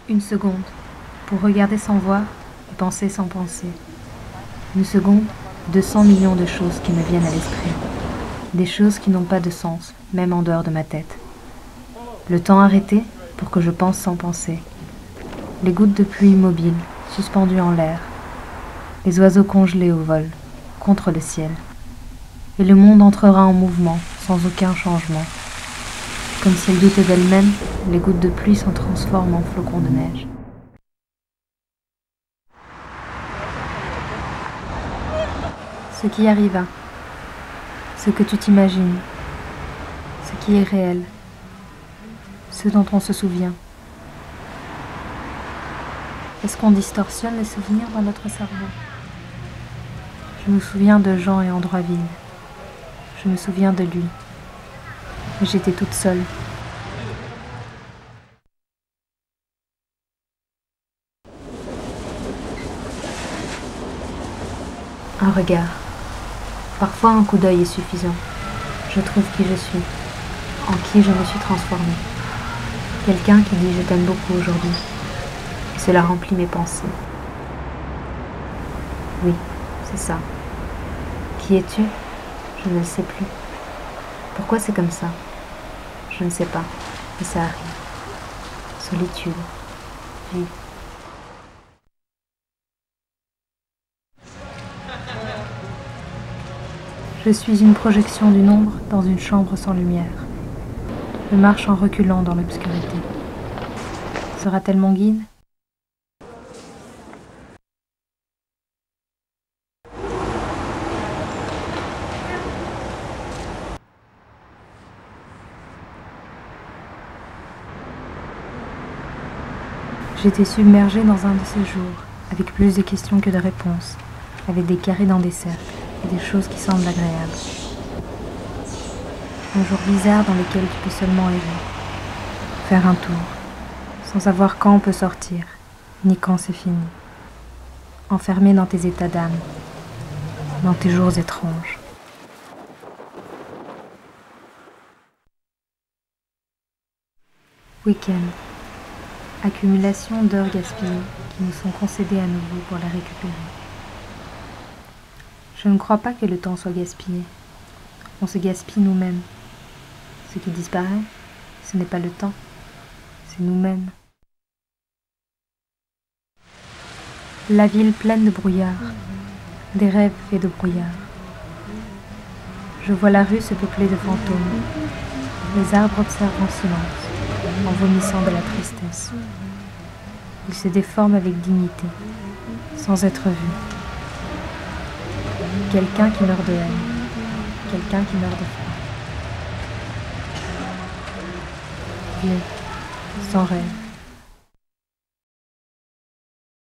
Une seconde, pour regarder sans voir et penser sans penser. Une seconde, 200 millions de choses qui me viennent à l'esprit. Des choses qui n'ont pas de sens, même en dehors de ma tête. Le temps arrêté pour que je pense sans penser. Les gouttes de pluie immobiles, suspendues en l'air. Les oiseaux congelés au vol, contre le ciel. Et le monde entrera en mouvement, sans aucun changement. Comme si elles doutaient d'elles-mêmes, les gouttes de pluie s'en transforment en flocons de neige. Ce qui arriva, ce que tu t'imagines, ce qui est réel, ce dont on se souvient. Est-ce qu'on distorsionne les souvenirs dans notre cerveau? Je me souviens de gens et endroits vides. Je me souviens de lui. Mais j'étais toute seule. Un regard. Parfois un coup d'œil est suffisant. Je trouve qui je suis, en qui je me suis transformée. Quelqu'un qui dit je t'aime beaucoup aujourd'hui. Et cela remplit mes pensées. Oui, c'est ça. Qui es-tu? Je ne le sais plus. Pourquoi c'est comme ça? Je ne sais pas, mais ça arrive. Solitude, vie. Je suis une projection d'une ombre dans une chambre sans lumière. Je marche en reculant dans l'obscurité. Sera-t-elle mon guide? J'étais submergée dans un de ces jours, avec plus de questions que de réponses, avec des carrés dans des cercles et des choses qui semblent agréables. Un jour bizarre dans lequel tu peux seulement errer, faire un tour, sans savoir quand on peut sortir, ni quand c'est fini. Enfermé dans tes états d'âme, dans tes jours étranges. Week-end. Accumulation d'heures gaspillées qui nous sont concédées à nouveau pour les récupérer. Je ne crois pas que le temps soit gaspillé. On se gaspille nous-mêmes. Ce qui disparaît, ce n'est pas le temps, c'est nous-mêmes. La ville pleine de brouillard, des rêves faits de brouillard. Je vois la rue se peupler de fantômes. Les arbres observent en silence, en vomissant de la tristesse. Ils se déforment avec dignité, sans être vus. Quelqu'un qui meurt de haine, quelqu'un qui meurt de faim. Vieux, sans rêve.